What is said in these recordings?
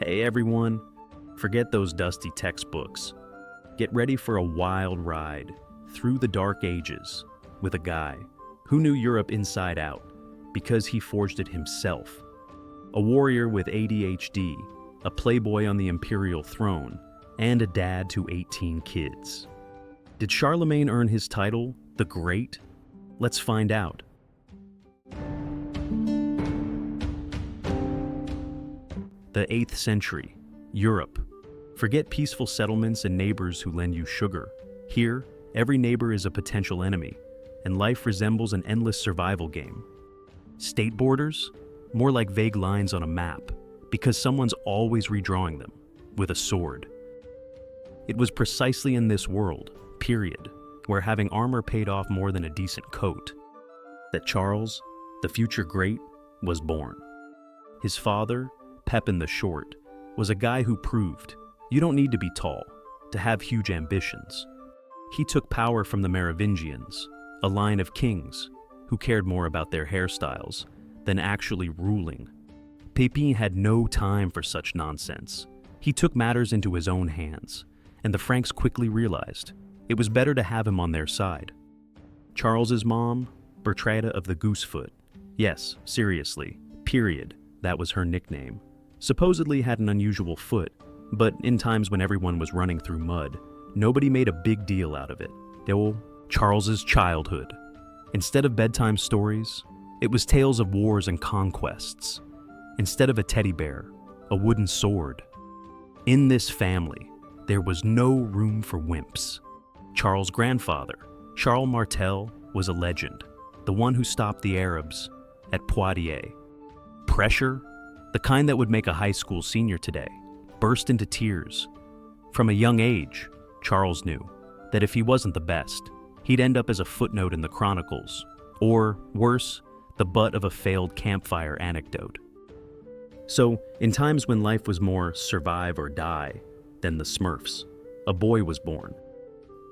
Hey everyone, forget those dusty textbooks. Get ready for a wild ride through the dark ages with a guy who knew Europe inside out because he forged it himself. A warrior with ADHD, a playboy on the imperial throne, and a dad to 18 kids. Did Charlemagne earn his title, the Great? Let's find out. The 8th century, Europe. Forget peaceful settlements and neighbors who lend you sugar. Here, every neighbor is a potential enemy, and life resembles an endless survival game. State borders? More like vague lines on a map, because someone's always redrawing them, with a sword. It was precisely in this world, period, where having armor paid off more than a decent coat, that Charles, the future great, was born. His father, Pepin the Short, was a guy who proved you don't need to be tall to have huge ambitions. He took power from the Merovingians, a line of kings who cared more about their hairstyles than actually ruling. Pepin had no time for such nonsense. He took matters into his own hands, and the Franks quickly realized it was better to have him on their side. Charles's mom, Bertrada of the Goosefoot, yes, seriously, period, that was her nickname, supposedly had an unusual foot, but in times when everyone was running through mud, nobody made a big deal out of it. Charles's childhood. Instead of bedtime stories, it was tales of wars and conquests. Instead of a teddy bear, a wooden sword. In this family, there was no room for wimps. Charles' grandfather, Charles Martel, was a legend, the one who stopped the Arabs at Poitiers. Pressure? The kind that would make a high school senior today burst into tears. From a young age, Charles knew that if he wasn't the best, he'd end up as a footnote in the chronicles, or worse, the butt of a failed campfire anecdote. So, in times when life was more survive or die than the Smurfs, a boy was born,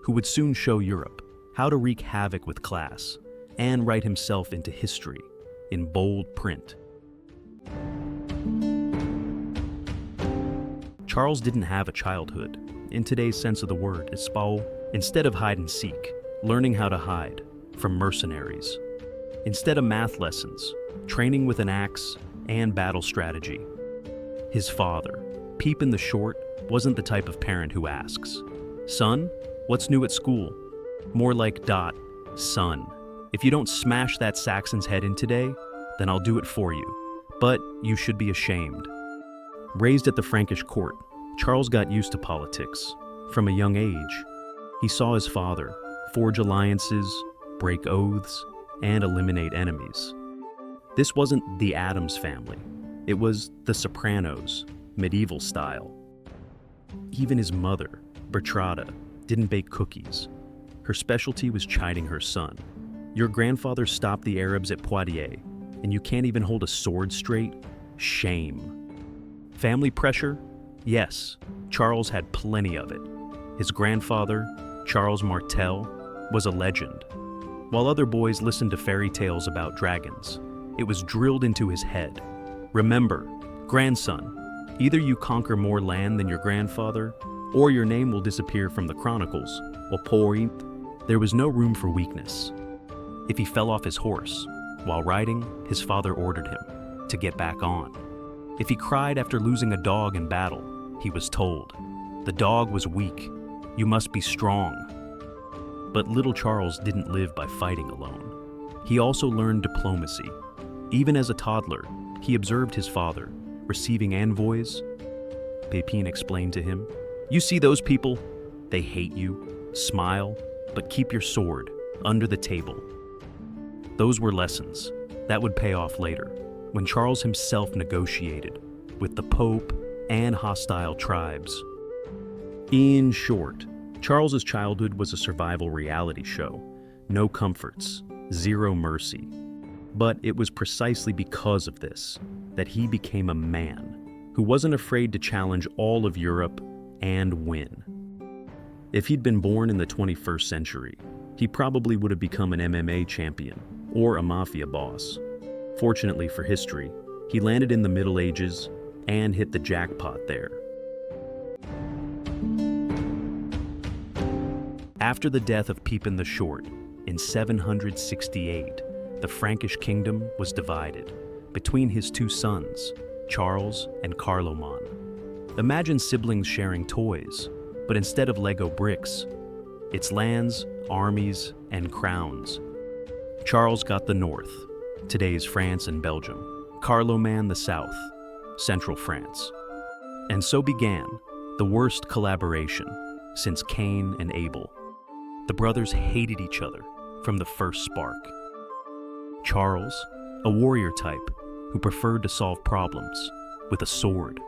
who would soon show Europe how to wreak havoc with class and write himself into history in bold print. Charles didn't have a childhood, in today's sense of the word, instead of hide and seek, learning how to hide from mercenaries. Instead of math lessons, training with an axe and battle strategy. His father, Pepin the Short, wasn't the type of parent who asks, "Son, what's new at school?" More like, "Son, if you don't smash that Saxon's head in today, then I'll do it for you, but you should be ashamed." Raised at the Frankish court, Charles got used to politics. From a young age, he saw his father forge alliances, break oaths, and eliminate enemies. This wasn't the Addams family. It was the Sopranos, medieval style. Even his mother, Bertrada, didn't bake cookies. Her specialty was chiding her son. "Your grandfather stopped the Arabs at Poitiers, and you can't even hold a sword straight? Shame." Family pressure? Yes, Charles had plenty of it. His grandfather, Charles Martel, was a legend. While other boys listened to fairy tales about dragons, it was drilled into his head. Remember, grandson, either you conquer more land than your grandfather, or your name will disappear from the chronicles. There was no room for weakness. If he fell off his horse, while riding, his father ordered him to get back on. If he cried after losing a dog in battle, he was told, "The dog was weak. You must be strong." But little Charles didn't live by fighting alone. He also learned diplomacy. Even as a toddler, he observed his father receiving envoys. Pepin explained to him, "You see those people? They hate you. Smile, but keep your sword under the table." Those were lessons that would pay off later, when Charles himself negotiated with the Pope and hostile tribes. In short, Charles's childhood was a survival reality show. No comforts, zero mercy. But it was precisely because of this that he became a man who wasn't afraid to challenge all of Europe and win. If he'd been born in the 21st century, he probably would have become an MMA champion or a mafia boss. Fortunately for history, he landed in the Middle Ages and hit the jackpot there. After the death of Pepin the Short in 768, the Frankish kingdom was divided between his two sons, Charles and Carloman. Imagine siblings sharing toys, but instead of Lego bricks, it's lands, armies, and crowns. Charles got the north, today's France and Belgium. Carloman the south, central France. And so began the worst collaboration since Cain and Abel. The brothers hated each other from the first spark. Charles, a warrior type who preferred to solve problems with a sword.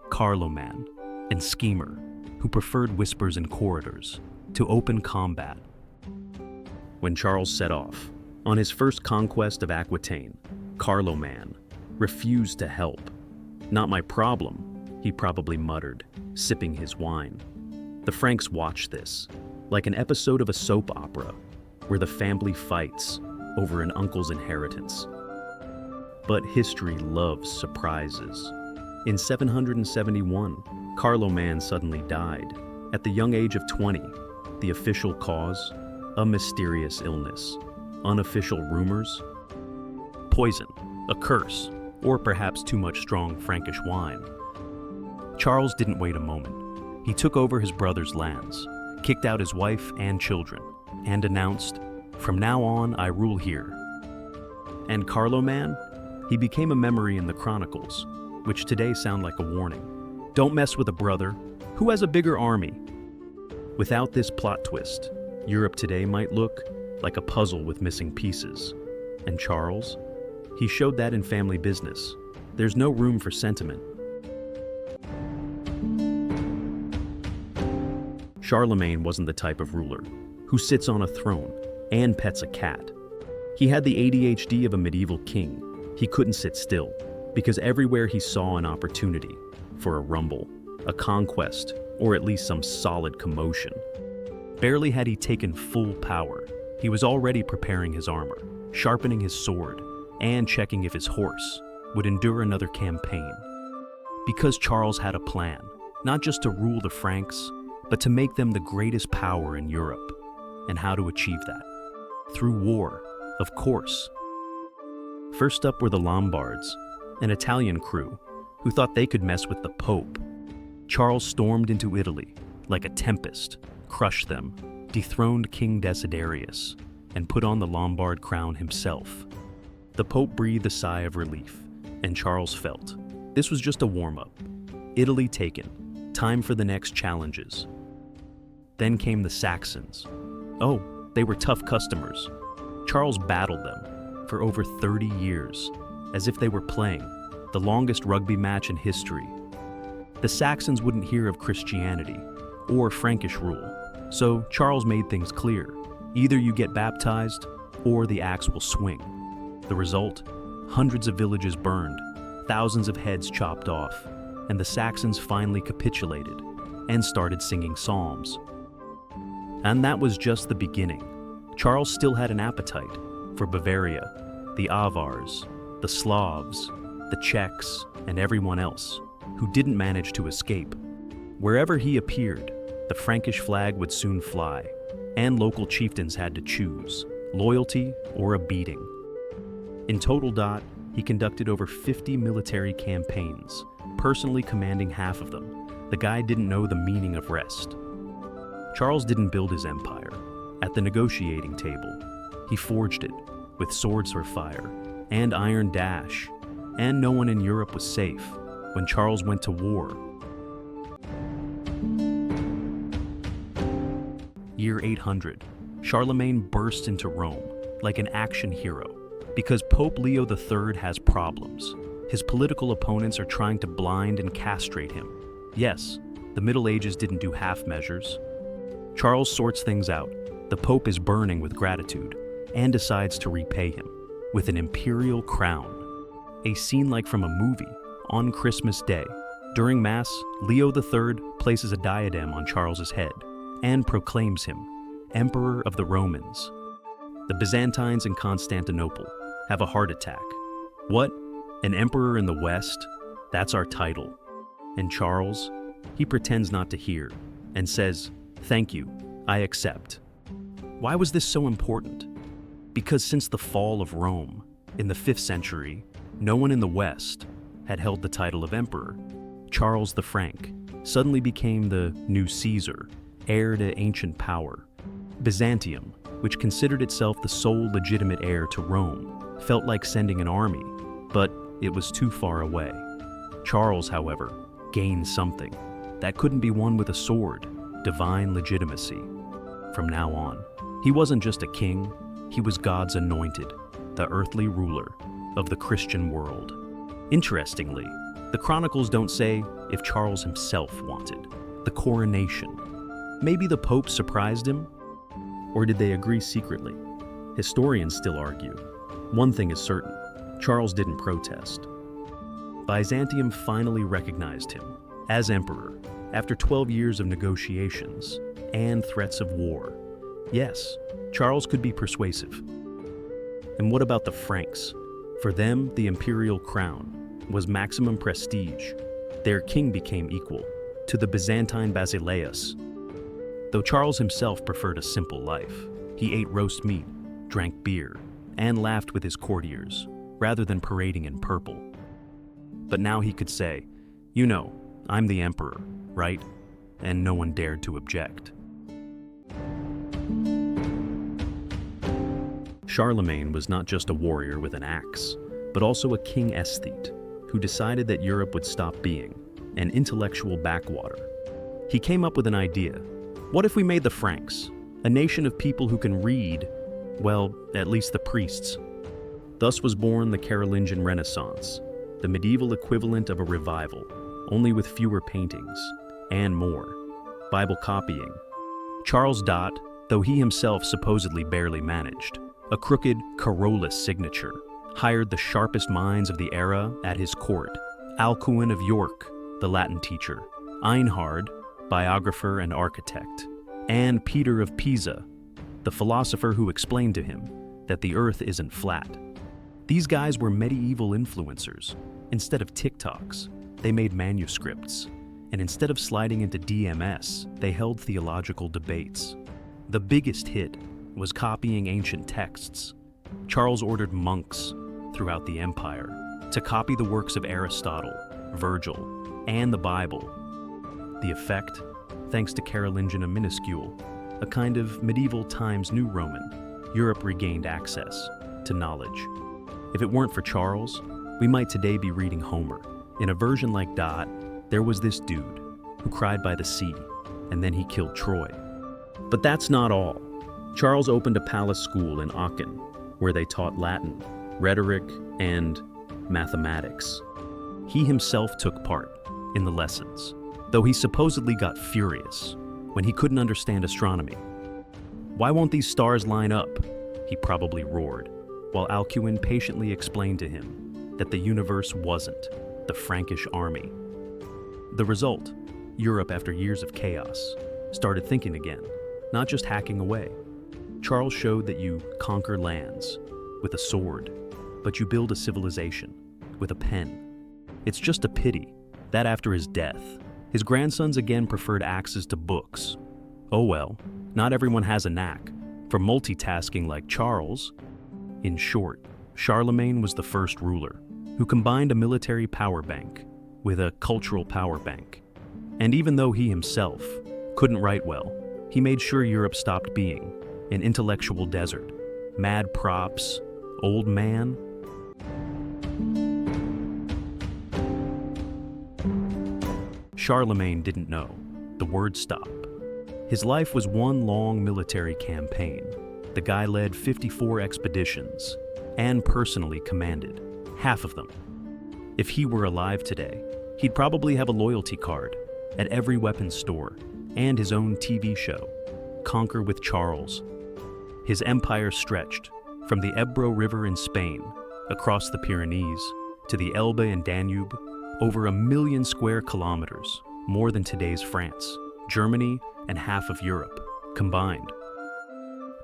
Carloman, and schemer who preferred whispers in corridors to open combat. When Charles set off on his first conquest of Aquitaine, Carloman refused to help. "Not my problem," he probably muttered, sipping his wine. The Franks watched this, like an episode of a soap opera where the family fights over an uncle's inheritance. But history loves surprises. In 771, Carloman suddenly died at the young age of 20. The official cause? A mysterious illness. Unofficial rumors? Poison, a curse, or perhaps too much strong Frankish wine. Charles didn't wait a moment. He took over his brother's lands, kicked out his wife and children, and announced, "From now on, I rule here." And Carloman? He became a memory in the chronicles, which today sound like a warning. Don't mess with a brother who has a bigger army. Without this plot twist, Europe today might look like a puzzle with missing pieces. And Charles? He showed that in family business. There's no room for sentiment. Charlemagne wasn't the type of ruler who sits on a throne and pets a cat. He had the ADHD of a medieval king. He couldn't sit still, because everywhere he saw an opportunity for a rumble, a conquest, or at least some solid commotion. Barely had he taken full power, he was already preparing his armor, sharpening his sword, and checking if his horse would endure another campaign. Because Charles had a plan, not just to rule the Franks, but to make them the greatest power in Europe. And how to achieve that? Through war, of course. First up were the Lombards, an Italian crew who thought they could mess with the Pope. Charles stormed into Italy like a tempest, crushed them, dethroned King Desiderius, and put on the Lombard crown himself. The Pope breathed a sigh of relief, and Charles felt this was just a warm-up. Italy taken, time for the next challenges. Then came the Saxons. Oh, they were tough customers. Charles battled them for over 30 years, as if they were playing the longest rugby match in history. The Saxons wouldn't hear of Christianity or Frankish rule, so Charles made things clear. Either you get baptized, or the axe will swing. The result? Hundreds of villages burned, thousands of heads chopped off, and the Saxons finally capitulated and started singing psalms. And that was just the beginning. Charles still had an appetite for Bavaria, the Avars, the Slavs, the Czechs, and everyone else who didn't manage to escape. Wherever he appeared, the Frankish flag would soon fly, and local chieftains had to choose loyalty or a beating. In total, he conducted over 50 military campaigns, personally commanding half of them. The guy didn't know the meaning of rest. Charles didn't build his empire at the negotiating table. He forged it with swords for fire and iron dash, and no one in Europe was safe when Charles went to war. Year 800, Charlemagne burst into Rome like an action hero because Pope Leo III has problems. His political opponents are trying to blind and castrate him. Yes, the Middle Ages didn't do half measures. Charles sorts things out. The Pope is burning with gratitude and decides to repay him with an imperial crown. A scene like from a movie on Christmas Day. During Mass, Leo III places a diadem on Charles's head and proclaims him Emperor of the Romans. The Byzantines in Constantinople have a heart attack. What? An emperor in the West? That's our title. And Charles, he pretends not to hear and says, "Thank you, I accept." Why was this so important? Because since the fall of Rome in the 5th century, no one in the West had held the title of emperor. Charles the Frank suddenly became the new Caesar, heir to ancient power. Byzantium, which considered itself the sole legitimate heir to Rome, felt like sending an army, but it was too far away. Charles, however, gained something that couldn't be won with a sword: divine legitimacy. From now on, he wasn't just a king, he was God's anointed, the earthly ruler of the Christian world. Interestingly, the chronicles don't say if Charles himself wanted the coronation. Maybe the Pope surprised him? Or did they agree secretly? Historians still argue. One thing is certain: Charles didn't protest. Byzantium finally recognized him as emperor after 12 years of negotiations and threats of war. Yes, Charles could be persuasive. And what about the Franks? For them, the imperial crown was maximum prestige. Their king became equal to the Byzantine Basileus. Though Charles himself preferred a simple life, he ate roast meat, drank beer, and laughed with his courtiers, rather than parading in purple. But now he could say, "You know, I'm the emperor, right?" And no one dared to object. Charlemagne was not just a warrior with an axe, but also a king aesthete who decided that Europe would stop being an intellectual backwater. He came up with an idea. What if we made the Franks a nation of people who can read, well, at least the priests? Thus was born the Carolingian Renaissance, the medieval equivalent of a revival, only with fewer paintings and more Bible copying. Charles Dott, though he himself supposedly barely managed a crooked Carolus signature, hired the sharpest minds of the era at his court: Alcuin of York, the Latin teacher; Einhard, biographer and architect; and Peter of Pisa, the philosopher who explained to him that the earth isn't flat. These guys were medieval influencers. Instead of TikToks, they made manuscripts. And instead of sliding into DMS, they held theological debates. The biggest hit was copying ancient texts. Charles ordered monks throughout the empire to copy the works of Aristotle, Virgil, and the Bible. The effect, thanks to Carolingian minuscule, a kind of medieval Times New Roman, Europe regained access to knowledge. If it weren't for Charles, we might today be reading Homer. In a version like Dot, there was this dude who cried by the sea, and then he killed Troy. But that's not all. Charles opened a palace school in Aachen, where they taught Latin, rhetoric, and mathematics. He himself took part in the lessons, though he supposedly got furious when he couldn't understand astronomy. "Why won't these stars line up?" he probably roared, while Alcuin patiently explained to him that the universe wasn't the Frankish army. The result, Europe, after years of chaos, started thinking again, not just hacking away. Charles showed that you conquer lands with a sword, but you build a civilization with a pen. It's just a pity that after his death, his grandsons again preferred axes to books. Oh well, not everyone has a knack for multitasking like Charles. In short, Charlemagne was the first ruler who combined a military power bank with a cultural power bank. And even though he himself couldn't write well, he made sure Europe stopped being an intellectual desert. Mad props, old man. Charlemagne didn't know the word stop. His life was one long military campaign. The guy led 54 expeditions and personally commanded half of them. If he were alive today, he'd probably have a loyalty card at every weapons store and his own TV show, Conquer with Charles. His empire stretched from the Ebro River in Spain, across the Pyrenees, to the Elbe and Danube, over 1 million square kilometers, more than today's France, Germany, and half of Europe combined.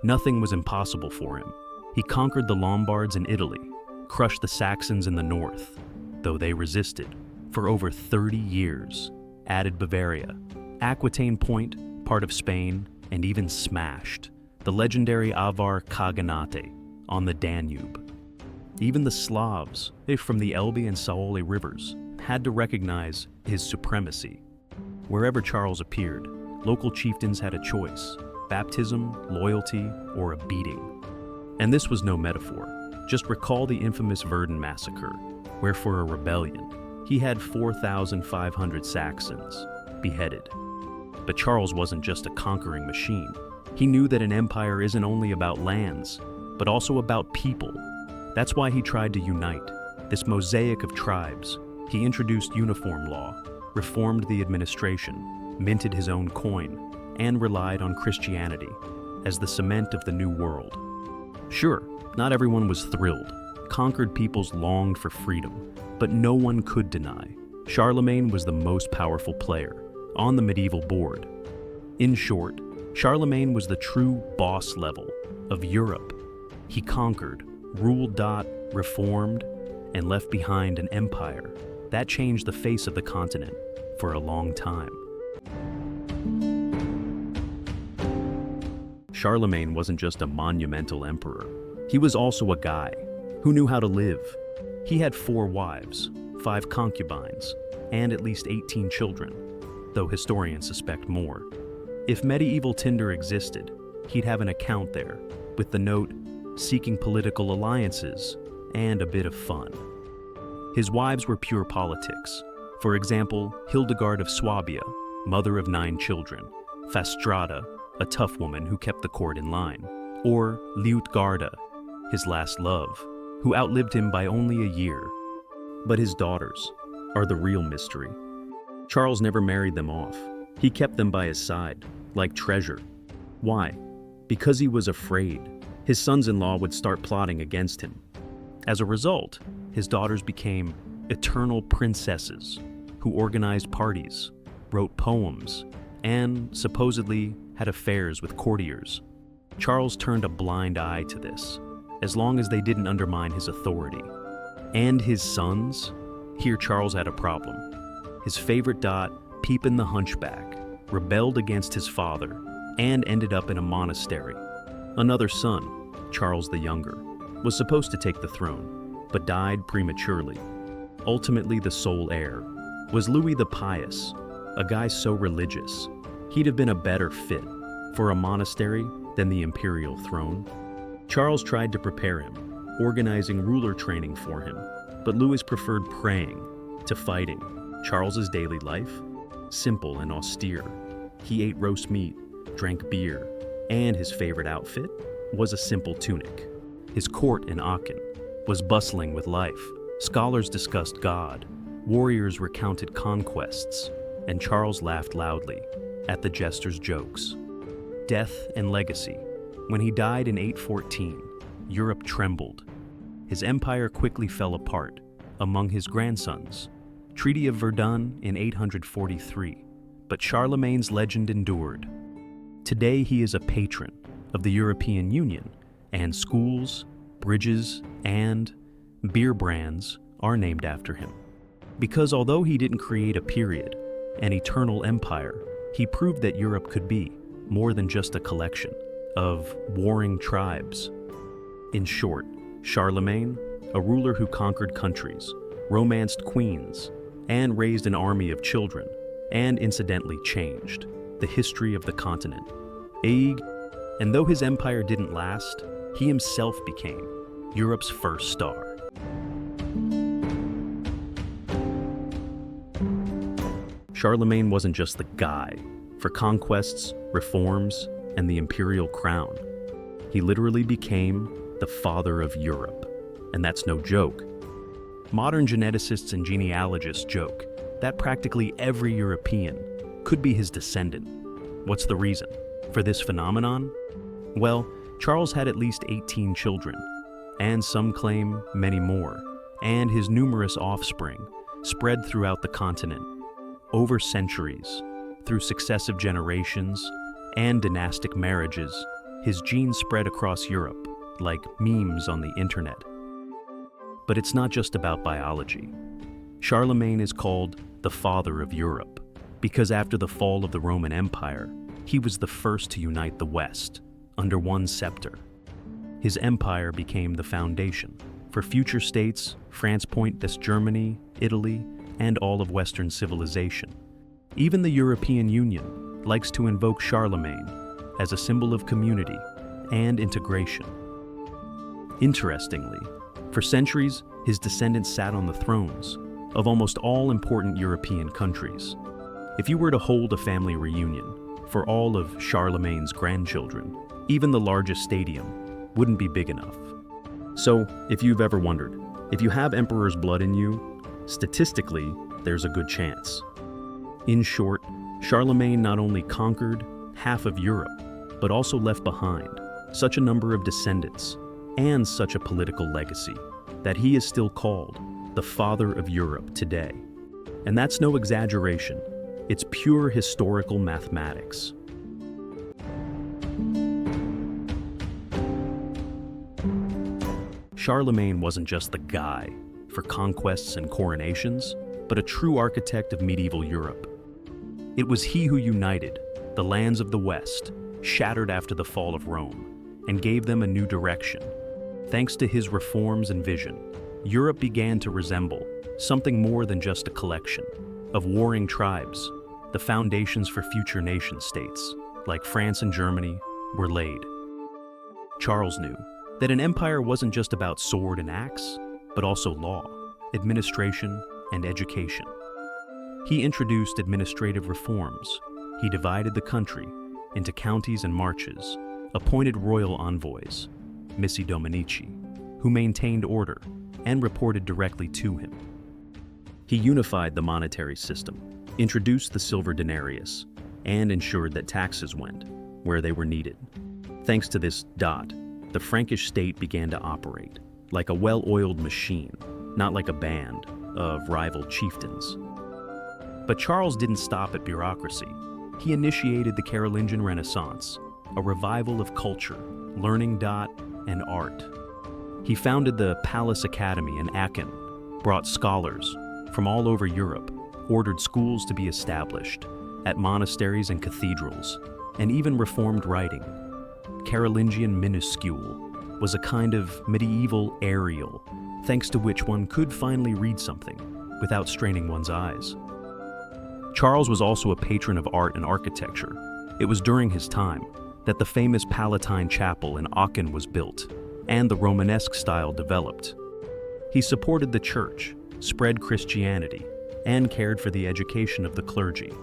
Nothing was impossible for him. He conquered the Lombards in Italy, crushed the Saxons in the north, though they resisted, for over 30 years, added Bavaria, Aquitaine Point, part of Spain, and even smashed the legendary Avar Kaghanate on the Danube. Even the Slavs, from the Elbe and Saale rivers, had to recognize his supremacy. Wherever Charles appeared, local chieftains had a choice: baptism, loyalty, or a beating. And this was no metaphor. Just recall the infamous Verdun massacre, where for a rebellion, he had 4,500 Saxons beheaded. But Charles wasn't just a conquering machine. He knew that an empire isn't only about lands, but also about people. That's why he tried to unite this mosaic of tribes. He introduced uniform law, reformed the administration, minted his own coin, and relied on Christianity as the cement of the new world. Sure, not everyone was thrilled. Conquered peoples longed for freedom, but no one could deny Charlemagne was the most powerful player on the medieval board. In short, Charlemagne was the true boss level of Europe. He conquered, ruled, reformed, and left behind an empire that changed the face of the continent for a long time. Charlemagne wasn't just a monumental emperor. He was also a guy who knew how to live. He had 4 wives, 5 concubines, and at least 18 children, though historians suspect more. If medieval Tinder existed, he'd have an account there with the note, seeking political alliances and a bit of fun. His wives were pure politics. For example, Hildegard of Swabia, mother of 9 children, Fastrada, a tough woman who kept the court in line, or Liutgarda, his last love, who outlived him by only a year. But his daughters are the real mystery. Charles never married them off. He kept them by his side, like treasure. Why? Because he was afraid his sons-in-law would start plotting against him. As a result, his daughters became eternal princesses who organized parties, wrote poems, and supposedly had affairs with courtiers. Charles turned a blind eye to this, as long as they didn't undermine his authority. And his sons? Here Charles had a problem. His favorite Pepin the Hunchback, rebelled against his father and ended up in a monastery. Another son, Charles the Younger, was supposed to take the throne, but died prematurely. Ultimately, the sole heir was Louis the Pious, a guy so religious, he'd have been a better fit for a monastery than the imperial throne. Charles tried to prepare him, organizing ruler training for him, but Louis preferred praying to fighting. Charles's daily life? Simple and austere. He ate roast meat, drank beer, and his favorite outfit was a simple tunic. His court in Aachen was bustling with life. Scholars discussed God, warriors recounted conquests, and Charles laughed loudly at the jesters' jokes. Death and legacy. When he died in 814, Europe trembled. His empire quickly fell apart among his grandsons. Treaty of Verdun in 843, but Charlemagne's legend endured. Today he is a patron of the European Union, and schools, bridges, and beer brands are named after him. Because although he didn't create a period, an eternal empire, he proved that Europe could be more than just a collection of warring tribes. In short, Charlemagne, a ruler who conquered countries, romanced queens, and raised an army of children, and incidentally changed the history of the continent. And though his empire didn't last, he himself became Europe's first star. Charlemagne wasn't just the guy for conquests, reforms, and the imperial crown. He literally became the father of Europe, and that's no joke. Modern geneticists and genealogists joke that practically every European could be his descendant. What's the reason for this phenomenon? Well, Charles had at least 18 children, and some claim many more, and his numerous offspring spread throughout the continent. Over centuries, through successive generations and dynastic marriages, his genes spread across Europe like memes on the internet. But it's not just about biology. Charlemagne is called the father of Europe because after the fall of the Roman Empire, he was the first to unite the West under one scepter. His empire became the foundation for future states, France, Germany, Italy, and all of Western civilization. Even the European Union likes to invoke Charlemagne as a symbol of community and integration. Interestingly, for centuries, his descendants sat on the thrones of almost all important European countries. If you were to hold a family reunion for all of Charlemagne's grandchildren, even the largest stadium wouldn't be big enough. So, if you've ever wondered, if you have emperor's blood in you, statistically, there's a good chance. In short, Charlemagne not only conquered half of Europe, but also left behind such a number of descendants and such a political legacy that he is still called the father of Europe today. And that's no exaggeration. It's pure historical mathematics. Charlemagne wasn't just the guy for conquests and coronations, but a true architect of medieval Europe. It was he who united the lands of the West, shattered after the fall of Rome, and gave them a new direction. Thanks to his reforms and vision, Europe began to resemble something more than just a collection of warring tribes. The foundations for future nation-states, like France and Germany, were laid. Charles knew that an empire wasn't just about sword and axe, but also law, administration, and education. He introduced administrative reforms. He divided the country into counties and marches, appointed royal envoys, missi dominici, who maintained order and reported directly to him. He unified the monetary system, introduced the silver denarius, and ensured that taxes went where they were needed. Thanks to this the Frankish state began to operate like a well-oiled machine, not like a band of rival chieftains. But Charles didn't stop at bureaucracy. He initiated the Carolingian Renaissance, a revival of culture, learning, and art. He founded the Palace Academy in Aachen, brought scholars from all over Europe, ordered schools to be established at monasteries and cathedrals, and even reformed writing. Carolingian minuscule was a kind of medieval Arial, thanks to which one could finally read something without straining one's eyes. Charles was also a patron of art and architecture. It was during his time that the famous Palatine Chapel in Aachen was built, and the Romanesque style developed. He supported the church, spread Christianity, and cared for the education of the clergy.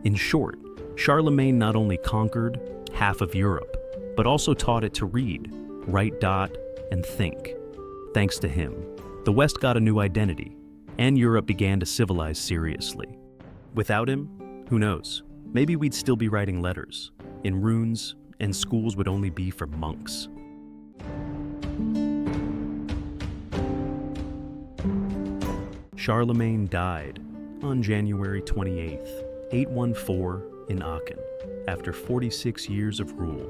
In short, Charlemagne not only conquered half of Europe, but also taught it to read, write, and think. Thanks to him, the West got a new identity, and Europe began to civilize seriously. Without him, who knows? Maybe we'd still be writing letters in runes, and schools would only be for monks. Charlemagne died on January 28th, 814, in Aachen, after 46 years of rule.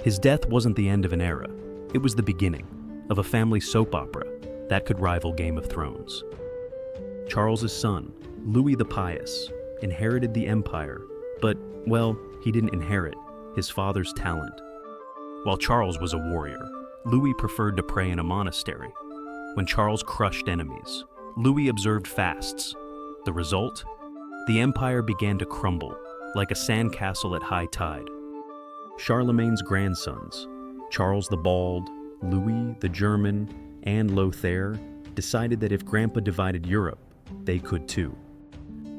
His death wasn't the end of an era. It was the beginning of a family soap opera that could rival Game of Thrones. Charles's son, Louis the Pious, inherited the empire, but, well, he didn't inherit his father's talent. While Charles was a warrior, Louis preferred to pray in a monastery. When Charles crushed enemies, Louis observed fasts. The result? The empire began to crumble, like a sandcastle at high tide. Charlemagne's grandsons, Charles the Bald, Louis the German, and Lothair, decided that if Grandpa divided Europe, they could too.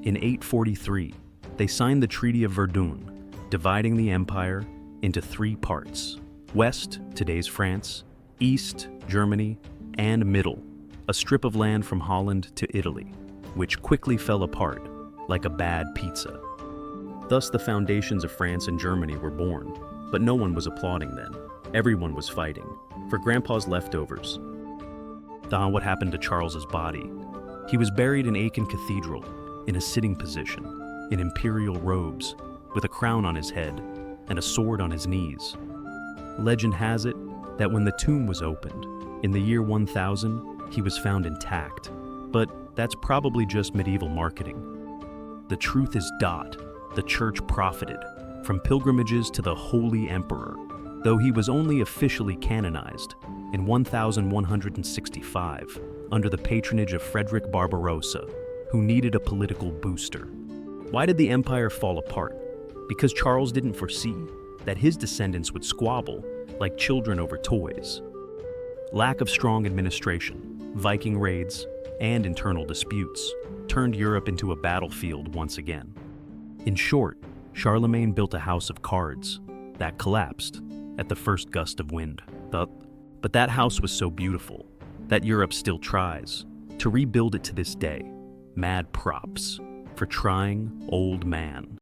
In 843, they signed the Treaty of Verdun, dividing the empire into three parts: West, today's France; East, Germany; and Middle, a strip of land from Holland to Italy, which quickly fell apart like a bad pizza. Thus, the foundations of France and Germany were born, but no one was applauding then. Everyone was fighting for Grandpa's leftovers. What happened to Charles's body? He was buried in Aachen Cathedral, in a sitting position, in imperial robes, with a crown on his head and a sword on his knees. Legend has it that when the tomb was opened, in the year 1000, he was found intact, But that's probably just medieval marketing. The truth is the church profited from pilgrimages to the Holy Emperor, though he was only officially canonized in 1165 under the patronage of Frederick Barbarossa, who needed a political booster. Why did the empire fall apart? Because Charles didn't foresee that his descendants would squabble like children over toys. Lack of strong administration, Viking raids, and internal disputes turned Europe into a battlefield once again. In short, Charlemagne built a house of cards that collapsed at the first gust of wind. But that house was so beautiful that Europe still tries to rebuild it to this day. Mad props for trying, old man.